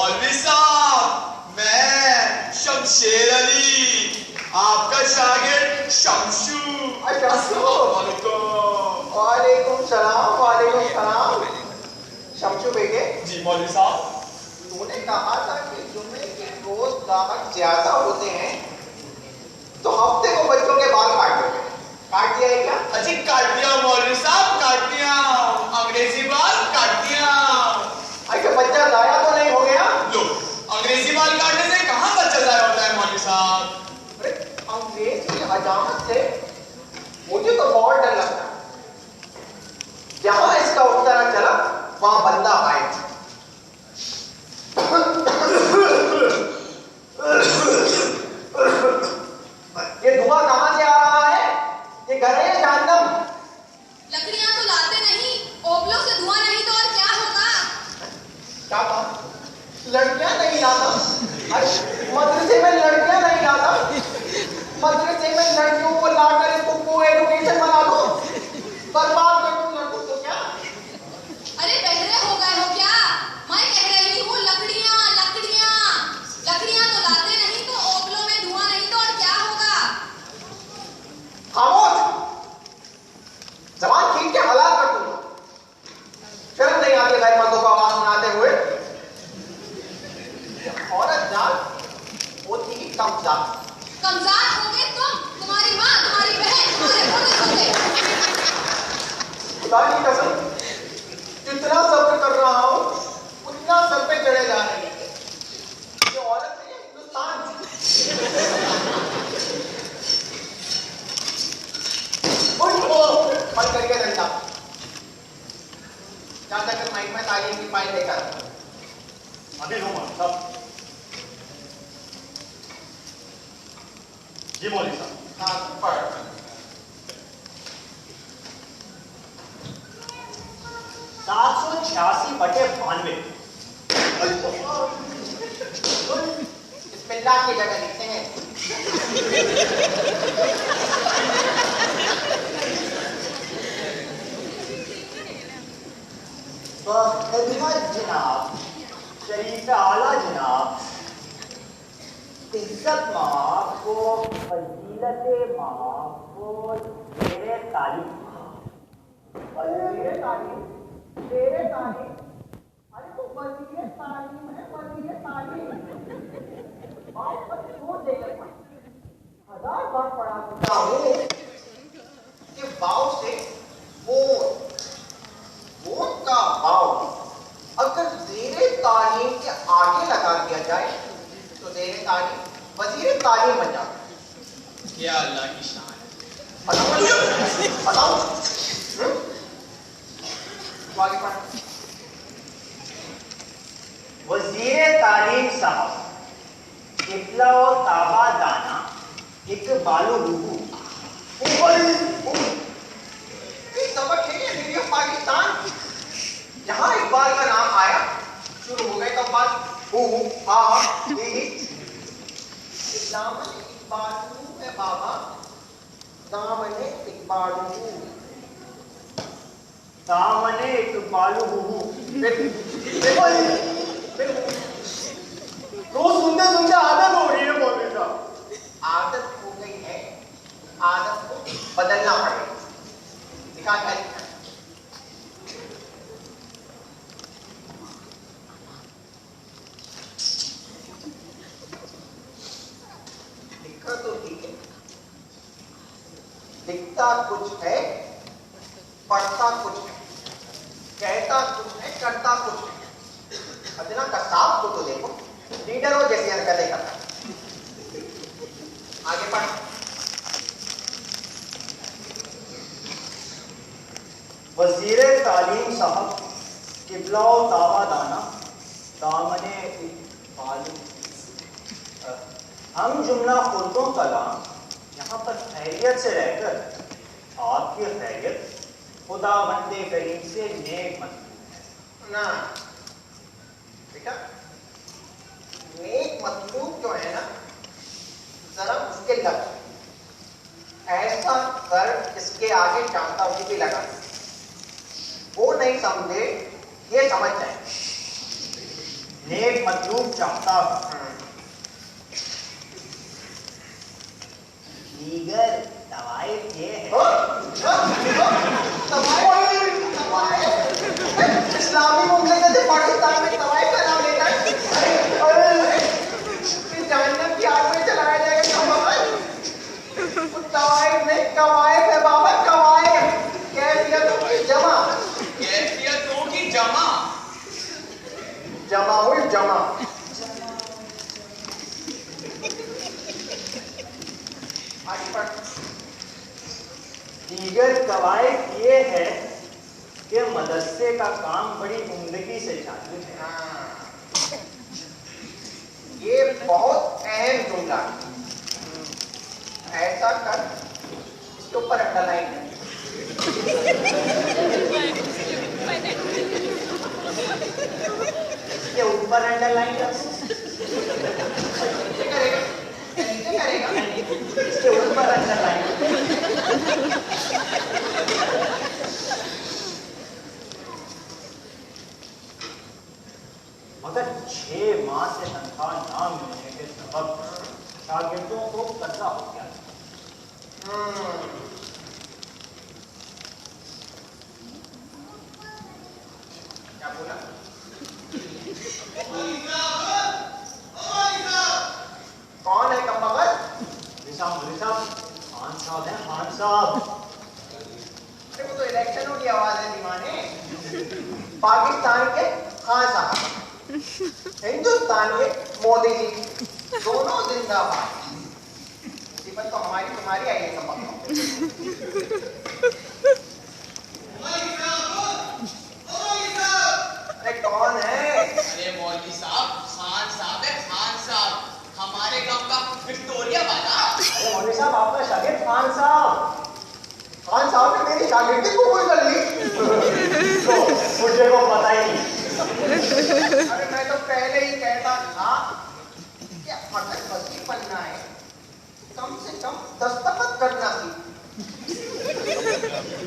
मौलवी साहब, मैं शमशेर अली, आपका शागिर्द शमशू। वालेकुम सलाम। वालेकुम सलाम। शमशू बेटे। जी मौलवी साहब। तूने कहा था कि जुम्मे के रोज ग्राहक ज्यादा होते हैं तो हफ्ते को बच्चों के बाल काट देते हैं। काट दिया है क्या? अजी काट दिया मौलवी साहब, काट दिया। अंग्रेजी बाल काट दिया। अच्छा, बच्चा जाया तो नहीं हो गया? लो, अंग्रेजी बाल काटने से कहाँ बच्चा जाया होता है मौलवी साहब? अरे अंग्रेज की हजामत से मुझे तो बहुत डर लगता है। जहां इसका उतरा चला वहां बंदा आए। ये धुआं कहां से आ रहा है? ये घर है या जहन्नम? लकड़ियां तो लाते नहीं, ओबलों से धुआं नहीं तो और क्या होगा? क्या कहा? लड़कियां नहीं लाता? अरे मदरसे में लड़कियां नहीं लाता? मदरसे में लड़कियों को लाकर इसको को एजुकेशन बना दो, बर्बाद कर दो लड़कों को। क्या? अरे बहरे हो गए हो क्या? मैं कह रही हूँ लकड़ियां लकड़ियां लकड़ियां तो लाते नहीं तो ओबलों में धुआं नहीं तो और क्या होगा? खामोश, जबान खींच के हलाल कर दूंगा। शर्म नहीं आती गैर मर्दों को आवाज सुनाते हुए? औरत जात होती ही कम जात। कमजात होगे तुम, तुम्हारी माँ, तुम्हारी बहन, तुम्हारे बड़े होंगे। खुदा की कसम, जितना सब्र कर रहा हूं उतना सर पे चढ़े जा रही है। ये औरत है हिंदुस्तान। उनको बंद करके डंडा। जा तक माइक में तालीम की फाइल लेकर। अभी हूँ साहब। जी मौलवी साहब। हाँ पढ़। 786/92। बिस्मिल्लाह की जगह लिखते हैं। खिदमत जनाब, शरीफ आला जनाब, इज्जत माफ को, फजीलत माफ को, तेरे तालीम। वज़ीर तालीम, तेरे तालीम। अरे तो वज़ीर तालीम है, वज़ीर तालीम। बात पर क्यों देकर पढ़? 1000 बार पढ़ा चुका हूँ कि वाव से वोट, वोट का वाव अगर ज़ेरे तालीम के आगे लगा दिया जाए तो ज़ेरे तालीम वज़ीर तालीम बन जाता है। या अल्लाह की शान है। बताओ आगे पढ़। वजीर तालीम साहब, किबला और ताबा दाना, इकबाल रूहू। सबक है ये रेडियो पाकिस्तान। जहां इकबाल का नाम आया शुरू हो गए कब बात। हाँ दामन इकबालू है बाबा, दामने इकबालू। दामने इकबाल रूहू। रोज सुनते सुनते आदत हो रही है मौलवी साहब। आदत हो गई है, आदत को बदलना पड़ेगा। दिखा क्या लिखा है? लिखा तो ठीक है, लिखता कुछ है, पढ़ता कुछ है, कहता कुछ है, करता कुछ है। अदना कसाब को तो देखो, लीडरों जैसी हरकतें करता है। आगे पढ़। वजीर तालीम साहब, किबला और ताबा दाना, दामने इकबाल। हम जुमला खुर्दों कलाम यहाँ पर खैरियत से रहकर आपकी खैरियत खुदा बंदे करीम से नेक मतलूब है ना बेटा। नेक मतलूब जो है ना, जरा उसके लफ्ज ऐसा कर इसके आगे चाहता हूं भी लगा, वो नहीं समझे ये समझ जाए। नेक मतलूब चाहता हूं। दीगर तवाइफ ये है। इस्लामी मुमलिकत पाकिस्तान में तवाइफ का नाम लेता है। जहन्नम की आग में चलाया जाएगा। तवाइफ नहीं, कवाइफ है बाबा, कवाइफ। कैफियतों की जमा। कैफियतों की जमा। जमा हुई जमा। दीगर कवायद ये है कि मदरसे का काम बड़ी उम्दगी से चालू है। ये बहुत अहम जुमला। ऐसा कर, इसके ऊपर अंडरलाइन है। इसके ऊपर अंडरलाइन करेगा। इसके ऊपर अंडरलाइन। मगर 6 माह से तनख्वाह ना मिलने के सबब शागिर्दों को कर्जा हो गया। क्या बोला? कौन है कमबख्त? खान साहब हैं, खान साहब। अरे वो तो इलेक्शनों की आवाज है दीवाने। पाकिस्तान के खान साहब, हिंदुस्तान के मोदी जी, दोनों जिंदाबाद। मुसीबत तो हमारी तुम्हारी आई है कमबख्त। अरे कौन है? अरे मौलवी साहब, खान साहब है, खान साहब, हमारे गांव का विक्टोरिया वाला। अरे मौलवी साहब, आपका शागिर्द खान साहब। खान साहब ने मेरी शागिर्दी कबूल कर ली। तो मुझे को पता ही नहीं। अरे मैं तो पहले ही कहता था कि अगर वजीर बनना है कम से कम दस्तखत करना सीख।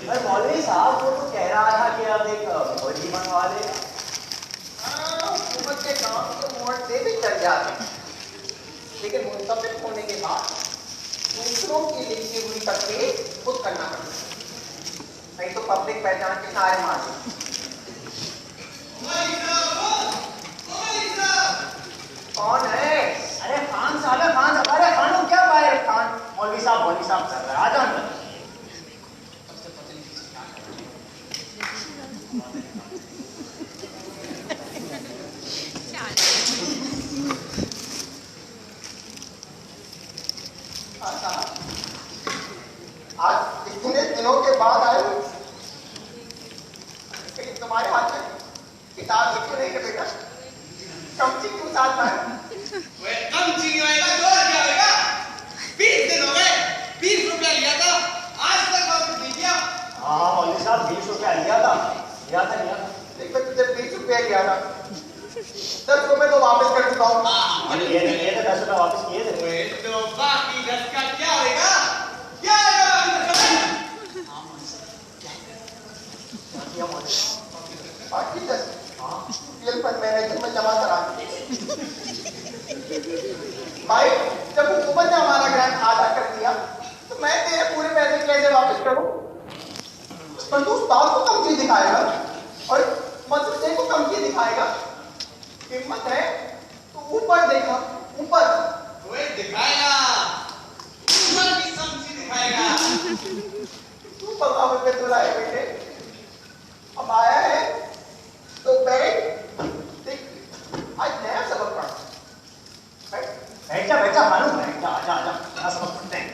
अरे मौलवी साहब, वो तो कह रहा था कि अब एक फौजी बनवा लेगा। हुकूमत के काम के मोड़ से भी चल जाते हैं, लेकिन मुंतखब होने के बाद दूसरों की लिखी हुई तकलीफ खुद करना पड़ता है, नहीं तो पब्लिक पहचान के सारे मार देते। कौन है? अरे खान साहब है, खान साहब। अरे खान क्या पाए खान? मौलवी साहब चल रहा है, आ जाओ अंदर। आज इतने दिनों के बाद आए, लेकिन तुम्हारे हाथ में किताब ही क्यों नहीं है बेटा? कमची क्यों साथ है? वे कम चीनी होएगा तो और क्या होएगा? 20 दिन हो गए, 20 रुपया लिया था, आज तक वापस नहीं किया। हाँ मौलवी साहब, 20 रुपया लिया था। देख मैं तुझे 20 रुपया लिया था, 10 रुपए तो वापस कर चुका हूँ। ये तो 10 रुपया वापस किए थे। वे तो बाकी 10 का क्या होएगा? क्या होएगा बाकी 10 पीएल फंड मैनेजर में जमा करा। भाई जब हुकूमत ने हमारा ग्रांट आधा कर दिया तो मैं तेरे पूरे पैसे कैसे वापस करूं? पर तू उस्ताद को कम चीज दिखाएगा और मदरसे को कम चीज दिखाएगा। हिम्मत है तो ऊपर देखा, ऊपर वे दिखाएगा, ऊपर की समझी दिखाएगा। तू बगावत पे तुला है बेटे, अब आया है तो बैठ देख, आज नया सबक पढ़ा। बैठ जा मालूम है, आजा नया सबक पढ़ते हैं।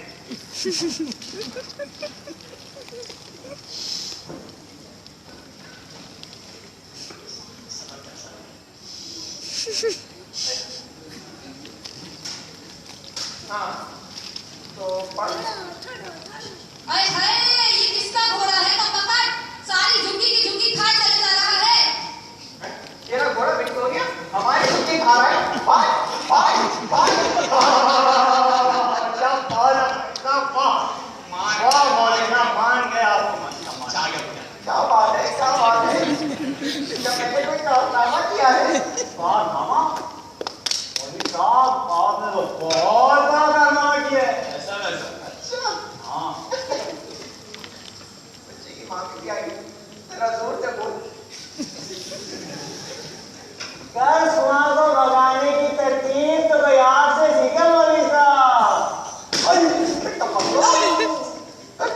हाँ तो पढ़। अरे हाय, ये किसका घोड़ा है? कमबख्त, सारी झुग्गी की झुग्गी खाए चले जा रहा है। तेरा घोड़ा विक्टोरिया हमारी छुट्टी खा रहा है। भाई भाई भाई मान गया आपको। क्या बात है, क्या बात है। क्या मैंने कोई कारनामा किया है? कारनामा? मौलवी साहब, आपने तो बहुत बड़ा कारनामा किया है। ऐसा वैसा। अच्छा, हाँ, बच्चे की माँ भी आई, तेरा जोर से बोल। कल सुना तो भगाने की तरकीब तो कोई आपसे सीखा मौलवी साहब। अरे, तो पकड़ो,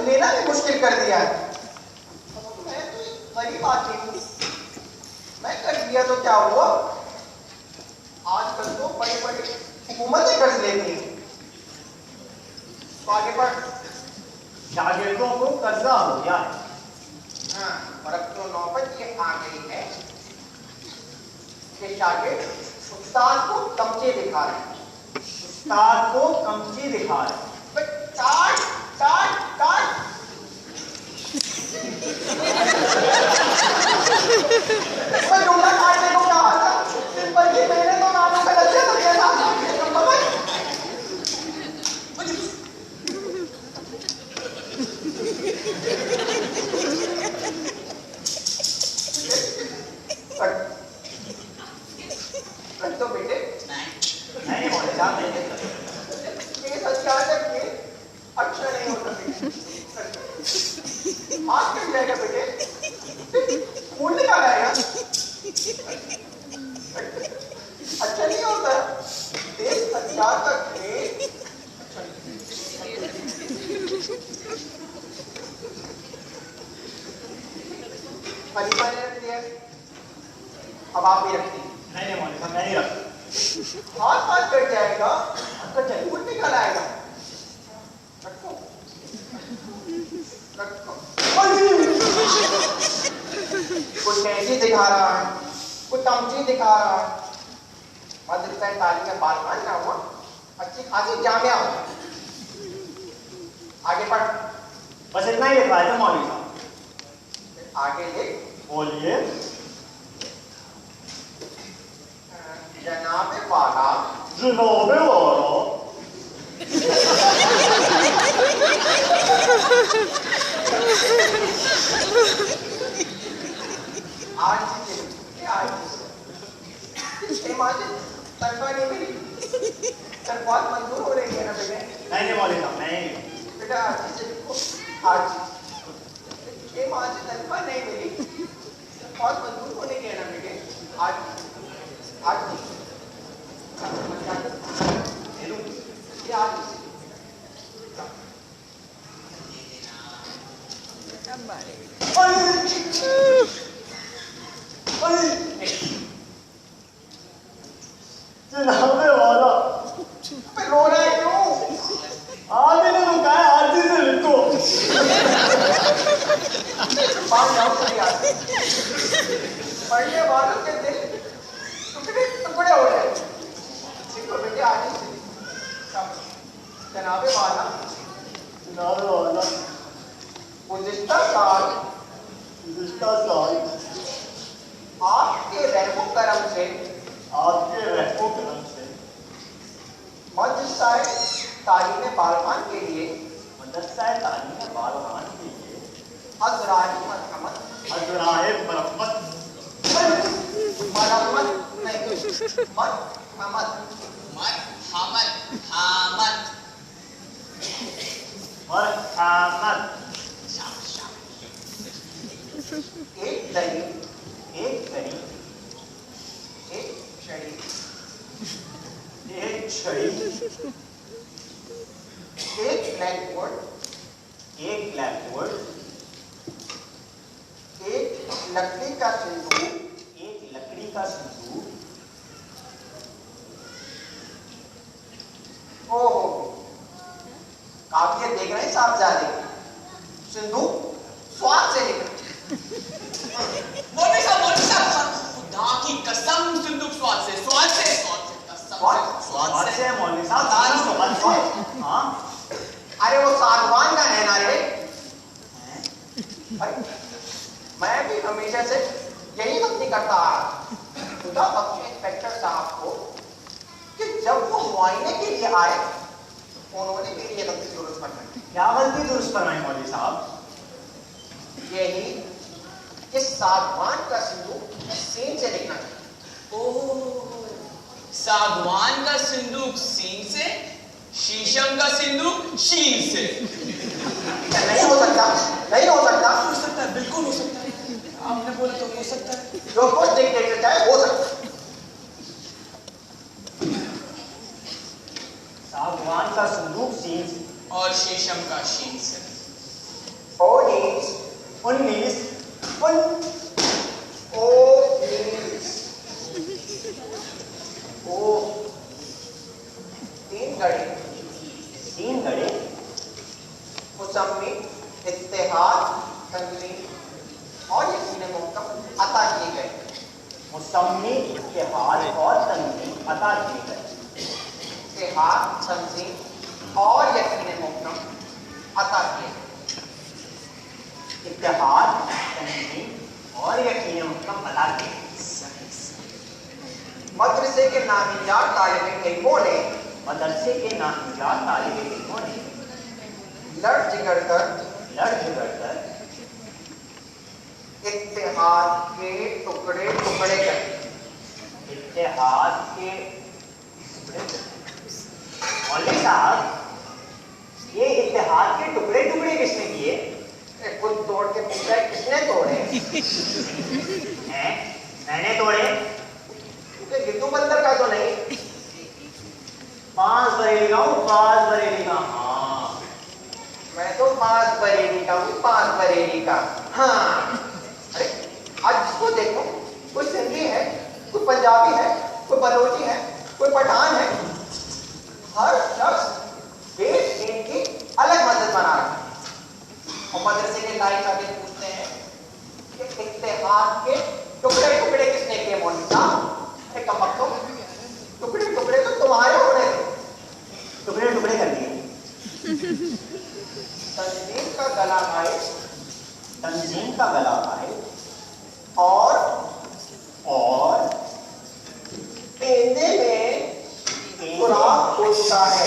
लेना भी मुश्किल कर दिया है। मैं तो एक गरीब आदमी हूँ, मैं कर दिया तो क्या हुआ? आजकल तो बड़ी-बड़ी हुकूमतें कर्ज लेती हैं। तो आगे बढ़। शागिर्दों को कर्जा हो गया है। हाँ, और अब तो नौबत ये आ गई है कि शागिर्द उस्ताद को तमचे दिखा रहे हैं। उस्ताद को कमची दिखा रहे हैं। काट काट काट। मैं डूंगा काटने को कहा था, सिंपल की मैंने तो नानों का लज्जा कर दिया था। कट तो बेटे। नहीं मौलवी साहब, नहीं। ये अचानक के अच्छा नहीं होता बेटे। हाथ कट जाएगा बेटे, खून निकाल आएगा। अच्छा नहीं होता, देख अचानक के खलीफा ने रख दिया, अब आप भी रखिए। नहीं मौलवी साहब, मैं नहीं रखता। हाथ कट जाएगा, आपका खून निकल आएगा। रखो रखो। कुछ कैंची दिखा रहा है, कुछ तमची दिखा रहा है। मदरसा तालीम में बाल ना हुआ, अच्छी खासी जामिया हो। आगे बढ़। बस इतना ही लिखवाया था मौलवी साहब। आगे लिख। बोलिए। जनाब वाला जनाबे वाला। आज तनख्वाह नहीं मिली, तनख्वाह मंजूर हो रही है ना बेटे? नहीं मौलवी साहब, नहीं। बेटा आज से देखो, आज ये माह से तनख्वाह नहीं मिली, तनख्वाह मंजूर होने की है ना बेटे? आज आज ये आज जनाबे वाला। पे रो रहा है क्यों? आदि ने तो कहा आदि से लिखो। बात जाओ चली आती। पढ़ने वालों के दिल टुकड़े टुकड़े हो गए। देखो बेटे आज ही जनाबे वाला जनाबे वाला। गुज़िश्ता साल गुज़िश्ता साल आपके रहमो करम से आपके रहमो करम से मदरसा तालीम बालखान के लिए मदरसा तालीम बालखान के लिए अज़राए मरहमत अज़राए मरहमत नहीं मरहमत मरहमत एक दरी एक दरी एक छड़ी एक छड़ी एक ब्लैकबोर्ड एक ब्लैकबोर्ड एक लकड़ी का सिंदूक एक लकड़ी का संदूक। ओहो आप ये देख रहे हैं साहबजादे सिंदूक स्वाद से निकला। मौलवी साहब, खुदा की कसम, सिंदूक स्वाद से कसम स्वाद से मौलवी साहब, स्वाद से। हाँ, अरे वो सागवान का है ना रे। अरे मैं भी हमेशा से यही गलती करता आ रहा। खुदा बख्शे इंस्पेक्टर साहब को कि जब वो मुआयने के लिए आए उन्होंने मेरी ये गलती दुरुस्त करवाई। क्या गलती दुरुस्त फरमाई मौलवी साहब? यही ये सागवान का सिंदूक सीन से लिखना चाहिए। ओह, सागवान का सिंदूक सीन से, शीशम का सिंदूक शीन से। नहीं हो सकता, नहीं हो सकता। हो सकता है, बिल्कुल हो सकता है। आपने बोला तो हो सकता है। जो कुछ डिक्टेटर चाहे हो सकता है। सागवान का संदूक सीन से और शीशम का शीन से। 19 तीन घड़े मुसम्मी, इत्तेहाद, तंजीम और यकीन मुहकम अता किए गए। मुसम्मी, इत्तेहाद और तंजीम अता किए गए। इत्तेहाद, तंजीम और यकीन मुहकम अता किए गए। इत्तेहाद, तंजीम और यकीन मुहकम अता किए गए। मदरसे के नाहियार तालिब इल्मों ने मदरसे के नाहियार तालिब इल्मों ने लड़ झगड़ कर इत्तेहाद के टुकड़े टुकड़े कर। इत्तेहाद के मौलवी साहब, ये इत्तेहाद के टुकड़े टुकड़े किसने किए? खुद तोड़ के पूछा है किसने तोड़े? हैं? मैंने तोड़े? गिद्दू बंदर का तो नहीं। 5 बरेली का हूँ, 5 बरेली का। हाँ, मैं तो 5 बरेली का हूँ, 5 बरेली का। हाँ, अरे आज जिसको देखो, कोई सिंधी है, कोई पंजाबी है, कोई बलोची है, कोई पठान है, हर शख्स देश दीन की अलग मदद बना रहा है। और मदरसे के लाइक आगे पूछते हैं कि इत्तेहाद के टुकड़े टुकड़े किसने किए? मौलवी साहब, टुकड़े टुकड़े तो तुम्हारे होने थे। टुकड़े टुकड़े कर दिए। तंजीम का गला भाई, तंजीम का गला भाई और पेंदे में सुराख हो चुका है।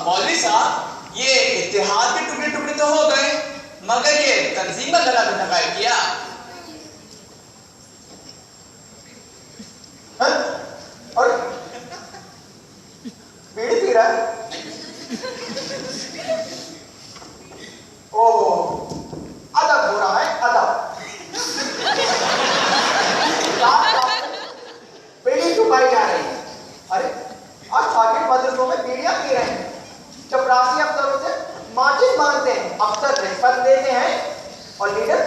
मौलवी साहब, ये इत्तेहाद के टुकड़े टुकड़े तो हो गए, मगर ये तंजीम का गला भी नकाय किया। और बीड़ी पी रहा है। ओह, अदब हो रहा है, अदब। बीड़ी छुपाई जा रही है। अरे आज शागिर्द मदरसों में बीड़ियां पी रहे हैं, चपरासी अफसरों से माचिस मांगते हैं, अफसर रिश्वत देते हैं और लीडर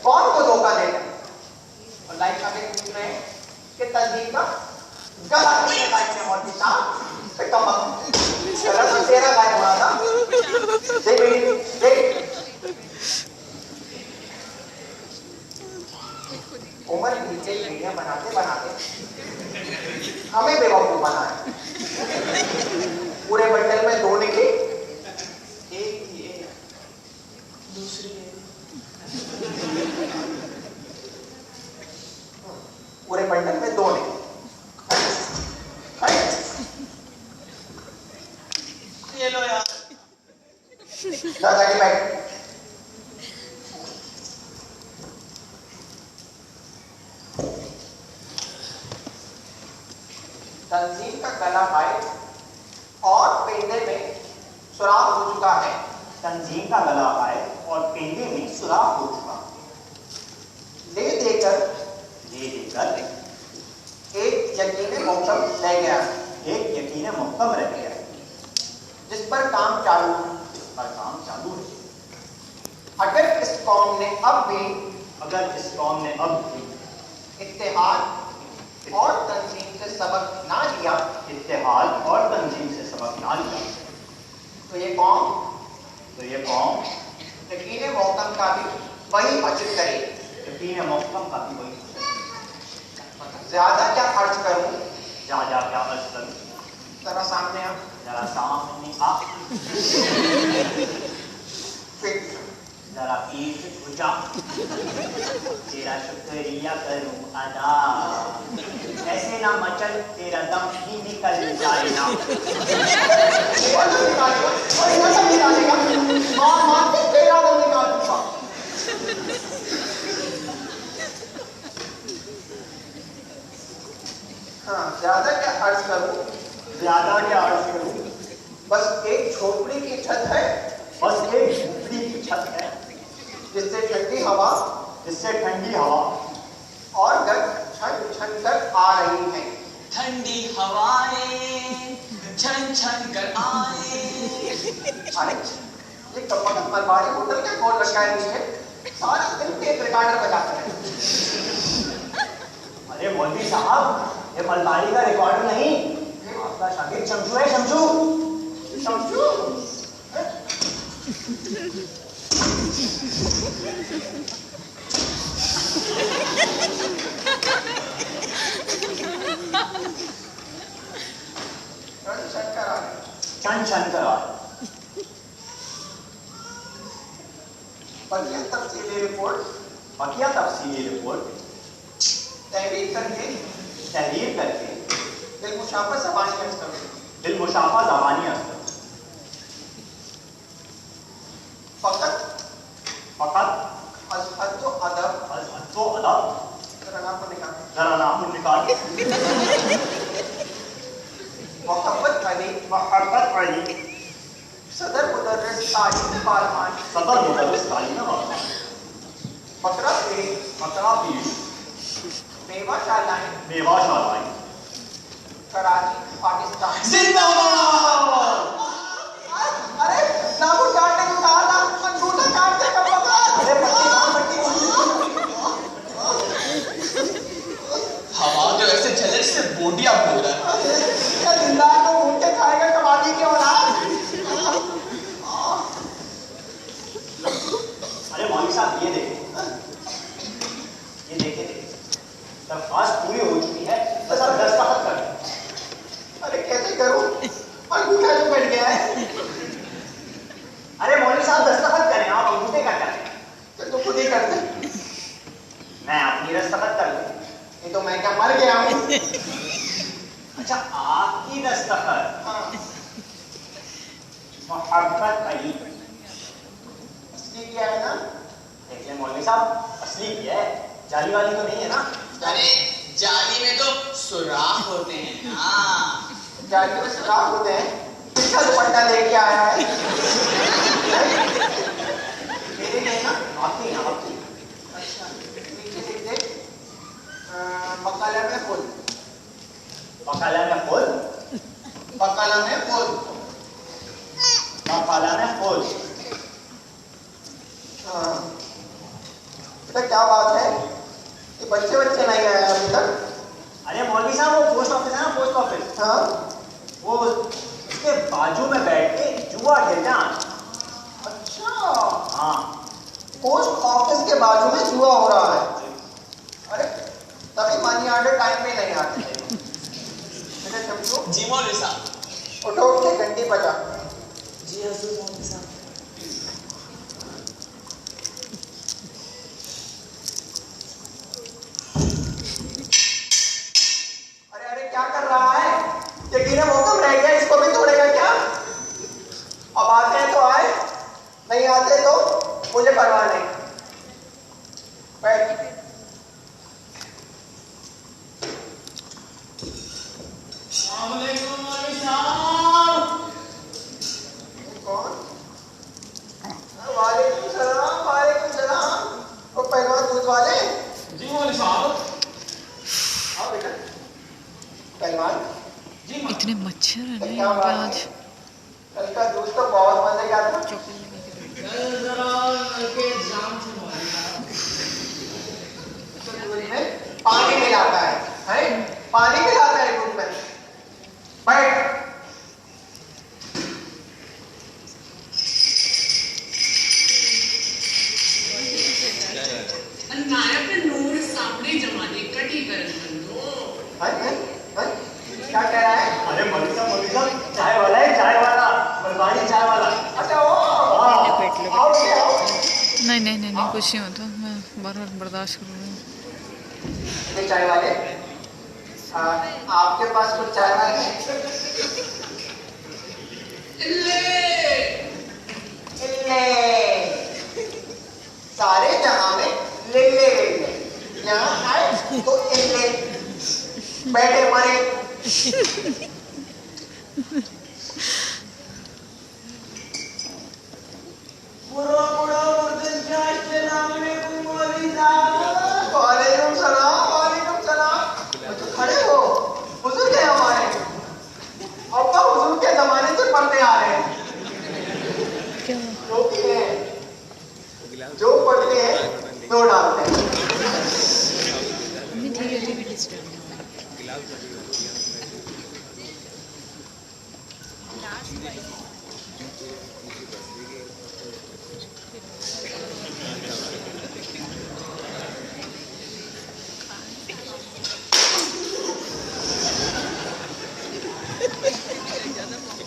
कौन को धोखा देते हैं। और लाइक आगे पूछ रहे हैं कि तंजीम का गला किसने काट दिया? मौलवी साहब, गला तो तेरा गायब हुआ था। देख बेटी, देख। उमर नीचे वीडियो बनाते बनाते हमें बेवकूफ बनाया। पूरे बंडल में 2 निकली, एक ये, दूसरी ये। पूरे बंडल में 2 निकली। ये लो यार। दादा की बैठ। तंजीम का गला भाई और पेंदे में सुराख हो चुका है। तंजीम का गला भाई और पेंदे में सुराख हो चुका। ले देकर एक यकीन मुहकम रह गया, एक यकीन मुहकम रह गया, जिस पर काम चालू है। अगर इस कौम ने अब भी इत्तेहाद और तंजीम से सबक ना लिया, तो ये कौम यकीन मुहकम का भी वही अजर करे। यकीन मुहकम का भी वही। ज्यादा क्या खर्च करूं? ज्यादा क्या खर्च करूं? जरा सामने आ। जरा सामने आ। फिर जरा पीठ झुका। तेरा शुक्रिया करूं अदा, ऐसे ना मचल तेरा दम ही निकल जाए ना। और निकालेगा, मार मार के तेरा दम निकाल दूंगा। ज्यादा क्या अर्ज करूं? ज्यादा क्या अर्ज करूं? बस एक झोपड़ी की छत है, बस एक झोपड़ी की छत है, जिससे ठंडी हवा और गर्द छन छन कर आ रही है। ठंडी हवाएं छन छन कर आए। अरे ये कपड़ा मलबारी होटल का बोर्ड लटका है नीचे, सारा दिन टेप रिकॉर्डर बजाते हैं। अरे मौलवी साहब, ये मलबारी का रिकॉर्डर नहीं, ये आपका शागिर्द शमशू है। शमशू छन छन कर आ रहे। बकिया तफसीली रिपोर्ट तहरीर करके दिलमुशाफा ज़बानी अस्तर फ़कत अज़हद तो अदब ज़रा नाखून निकाल मोहब्बत अली सदर मुदर्रिस तालीम बारहान बकरा पीर मेवा शालाइन कराची पाकिस्तान जिंदाबाद। अरे नाखून काटने को कहा था, अंगूठा काट के कब पकड़ा? अरे पट्टी हवा तो ऐसे चले जैसे बोटिया बोल रहा है। क्या जिंदा को घूम के खाएगा कबाड़ी की औलाद? अरे मौलवी साहब, ये देखें, दरख्वास्त पूरी हो चुकी है, बस अब दस्तखत कर दें। अरे कैसे करूं? अंगूठा जो कट गया है। अरे मौलवी साहब, दस्तखत करें, आप अंगूठे का करें। तो खुद ही कर दे। मैं अपनी दस्तखत कर दूं। ये तो मैं क्या मर गया हूं? अच्छा, आपकी दस्तखत हाँ, मोहब्बत अली। असली क्या है ना? देखिए मौलवी साहब, असली क्या है, जाली वाली तो नहीं है ना? अरे जाली में तो सुराख होते हैं ना। जाली में सुराख होते हैं। किसका दुपट्टा लेके आया है? मेरे नहीं ना? आपकी। अच्छा, नीचे लिख दे मकाला में फुल। मकाला में फुल। हाँ, बेटा क्या बात है? ये बच्चे नहीं आए अभी तक? अरे मौलवी साहब, वो पोस्ट ऑफिस है ना, पोस्ट ऑफिस, हाँ, वो उसके बाजू में बैठ के जुआ खेलते हैं। अच्छा, हाँ, पोस्ट ऑफिस के बाजू में जुआ हो रहा है। अरे तभी मनी ऑर्डर टाइम पे नहीं आते। बेटा शमशू, जी मौलवी साहब। उठो के घंटी बजा। जी हजूर मौलवी साहब। अरे क्या कर रहा है? यकीन मोहकम रह गया, इसको भी तोड़ेगा क्या? अब आते हैं तो आए, नहीं आते तो मुझे परवाह नहीं। बैठ। कौन? वालेकुम सलाम। वो पहलवान दूध वाले? जी मौलवी साहब। हाँ बेटा, पहलवान इतने मच्छर है ना क्या यहाँ पे बात है? आज। कल का दूध तो बहुत मजे का था। दूध में पानी मिलाता है? पानी मिलाता है दूध में। बैठ। नायक नूर सामने जमाने कटी करन बंदो। क्या कह रहा है? अरे मौलवी साहब, चाय वाला है, चाय वाला, मलबानी चाय वाला। अच्छा ओ, आओ। नहीं कुछ नहीं होता, मैं बार बर्दाश्त कर रही हूँ। ये चाय वाले, आपके पास कुछ चाय वाले हैं? सारे जहां में ले यहाँ आए तो इल्ले, बैठे मरे वालेकुम सलाम, वालेकुम सलाम। अच्छा खड़े हो, हुजूर के हमारे अब्बा हुजूर के जमाने से पढ़ते आ रहे हैं। जो भी है, जो पढ़ते हैं दो डालते हैं।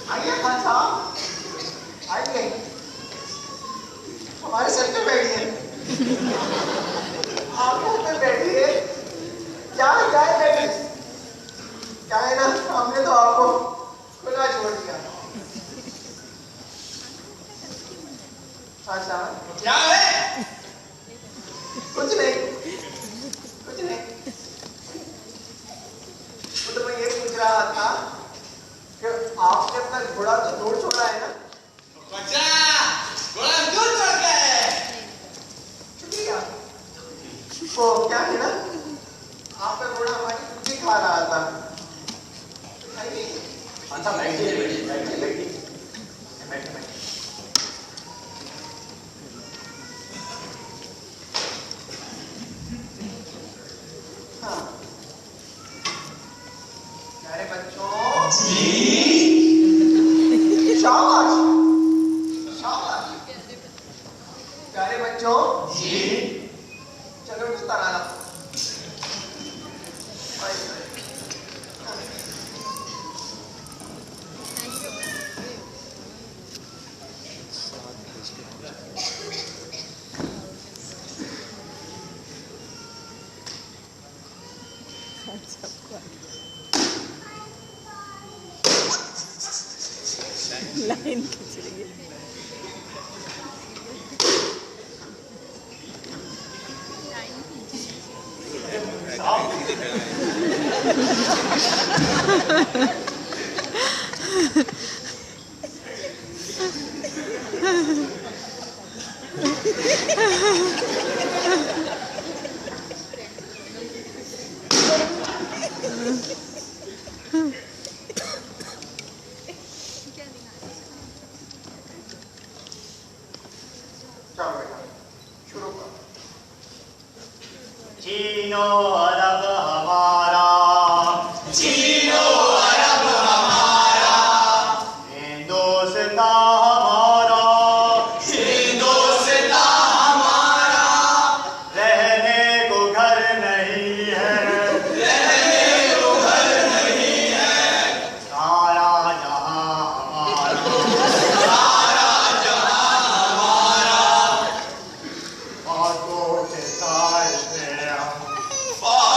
आइए खान साहब, आइए हमारे सर पे बैठिए, आंखों पे बैठिए। क्या है बैठिए, क्या है ना, हमने तो आपको खुला छोड़ दिया। अच्छा क्या है? कुछ नहीं, कुछ नहीं। वो तो मैं ये पूछ रहा था कि आपने अपना घोड़ा तो दूर छोड़ा है ना? बच्चा, घोड़ा दूर चढ़ गए। क्या? वो क्या है ना, आपका घोड़ा हमारी कुत्ती खा रहा था। आइए। अच्छा बैठिए बैठिए बैठिए बैठिए बैठिए। हाँ। प्यारे बच्चों, शाबाश, शाबाश। प्यारे बच्चों, चलो बिस्तर आना। लाइन खींच रही है। चलो बेटा, शुरू करो। चीनो अरब हमारा, चीनो अरब हमारा, हिंदुस्तान हमारा, हिंदुस्तान हमारा, रहने को घर नहीं है, रहने को घर नहीं है, सारा जहां हमारा, सारा जहां हमारा, बातों के साए में हम, बातों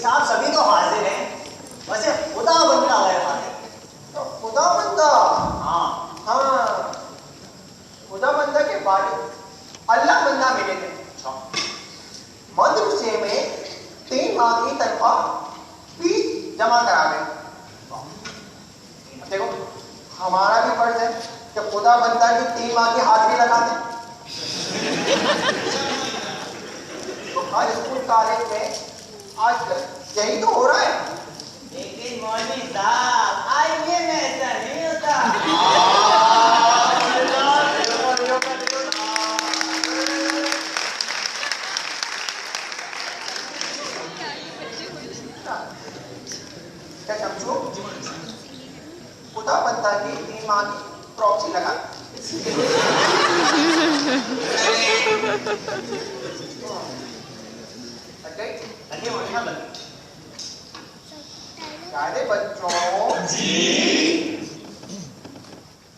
साहब सभी तो हाजिर हैं, वैसे खुदा बंदा गैर हाजिर। तो खुदा बंदा, हाँ हाँ, खुदा बंदा के बाद अल्लाह बंदा मिले थे। अच्छा, मदरसे में 3 माह की तनख्वाह फीस जमा करा गए। देखो हमारा भी फर्ज है कि खुदा बंदा की 3 माह की हाजिरी लगा दें। तो हर स्कूल कॉलेज में आजकल यही तो हो रहा है। लेकिन मौलवी साहब आईए में ऐसा नहीं होता। क्या समझो, खुदा बंदा की 3 माह की प्रॉक्सी लगा। लगे मौलवी साहब लगे। प्यारे बच्चों जी,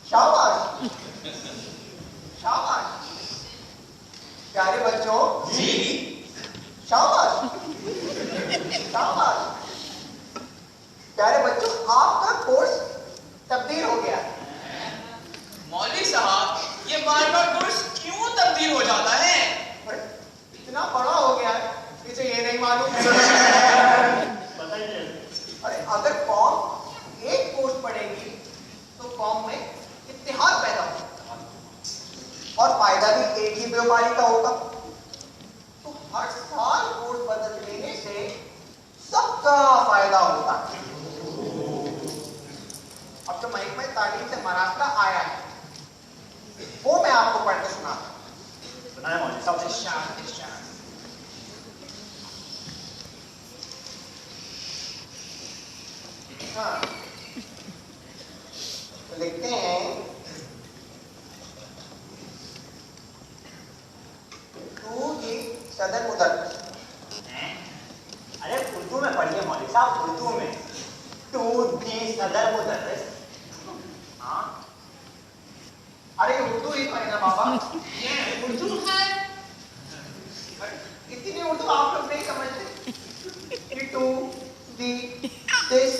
शाबाश शाबाश। प्यारे बच्चों जी, शाबाश शाबाश। प्यारे बच्चों, आपका कोर्स तब्दील हो गया। मौलवी साहब ये बार-बार कोर्स क्यों तब्दील हो जाता है? अरे, इतना बड़ा हो गया है, मुझे ये नहीं मालूम है। बताइए। अरे अगर कौम एक कोर्स पढ़ेगी तो कौम में इत्तेहाद पैदा होगा और फायदा भी एक ही व्यापारी का होगा। तो हर साल कोर्स बदल देने से सबका फायदा होता है। अब जो महकमा तालीम से मरासला आया है वो मैं आपको पढ़ के सुनाता हूं। सुनाए मौलवी साहब। हाँ, तो लिखते हैं, तू की सदर मुदर। अरे उर्दू में पढ़िए मौलवी साहब, उर्दू में। टू दी सदर मुदर्रिस। हाँ, अरे उर्दू ही है ना बाबा। ये उर्दू है। इतनी उर्दू आप लोग नहीं समझते। To the this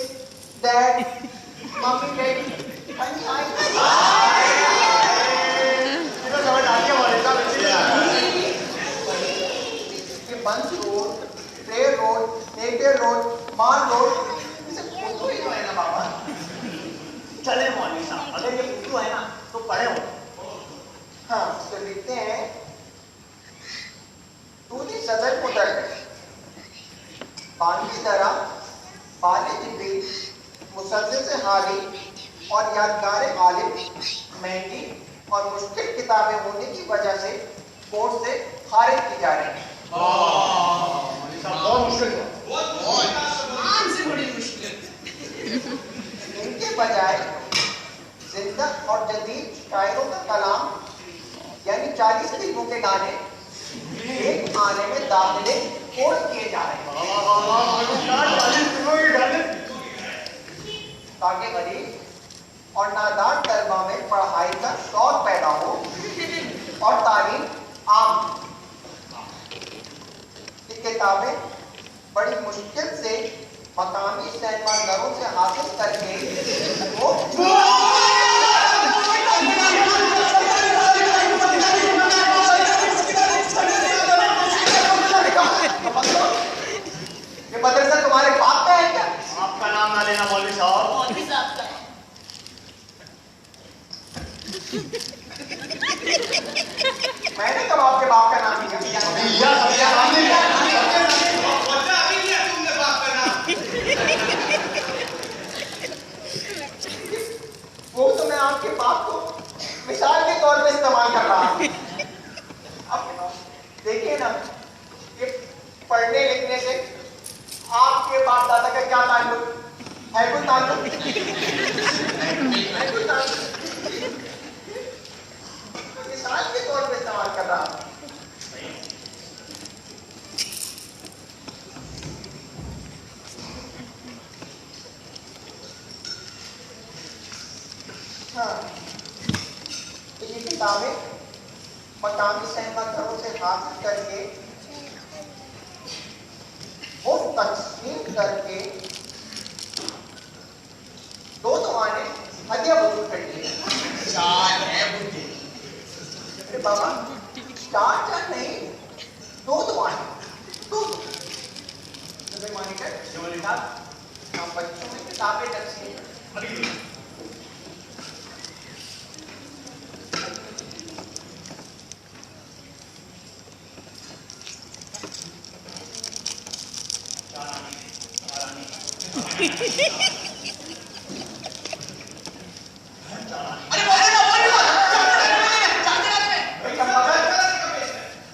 that mummy daddy honey आई। तो समझ आ गया मौलवी साहब, अच्छी तरह। ये Burns road, Frere road, Napier road, मार रोड, इसे उर्दू ही तो है ना बाबा। चले मौलवी साहब, अगर ये उर्दू है ना तो पढ़े हो। हाँ, तो लिखते हैं, तू दी सदर मुदर पानी दरा बाले जिबी मुसद्दिद से हारी और यादगार आलिम महंगी और मुश्किल किताबें होने की वजह से कोर्स से खारिज की जा रही है। मौलवी साहब बहुत मुश्किल है। आज से बड़ी मुश्किल। इनके बजाय जिंदा और जदीद शायरों का कलाम यानी 40 फिल्मों के गाने एक आने में दाखिले कोर्स किए जा रहे हैं ताकि गरीब और नादान तलबा में पढ़ाई का शौक पैदा हो और तालीम आम। ये किताबें बड़ी मुश्किल से मकामी सिनेमाघरों से हासिल करके वो ये मदरसा तुम्हारे बाप का है क्या? आपका नाम ना लेना मौलवी साहब। मौलवी साहब का। मैंने कब आपके बाप का नाम लिया? बच्चा अभी लिया तुमने बाप का नाम। वो तो मैं आपके बाप को मिसाल के तौर पे इस्तेमाल कर रहा हूँ। अब देखिए ना, ये पढ़ने लिखने से आपके बाप दादा का क्या ताल्लुक है? कोई ताल्लुक है? कोई ताल्लुक? मिसाल के तौर पे इस्तेमाल कर रहा हूँ। हाँ, तो ये किताबें मकामी सिनेमाघरों से हासिल करके वो तकसीम यार हम बच्चों में किताबें रखी हैं। अरे बोले ना चाहते भाई चंपाकर,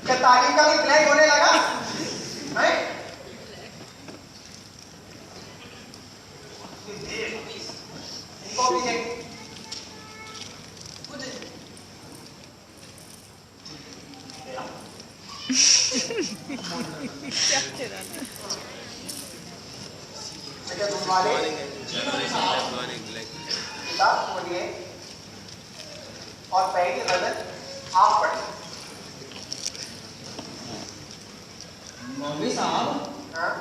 क्या तालीम का भी प्लान होने लगा हैं? इनको भी देख। बेटा तुम वाले किताब खोलिए और पहली गजल आप पढ़िए। मौलवी साहब, हाँ?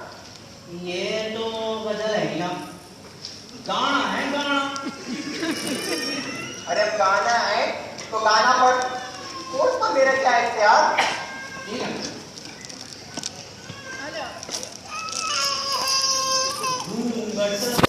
ये तो गजल है ना, गाना है गाना। अरे अब गाना है तो गाना पढ़, कोर्स पर मेरा क्या इख्तियार। ठीक है। घूंघट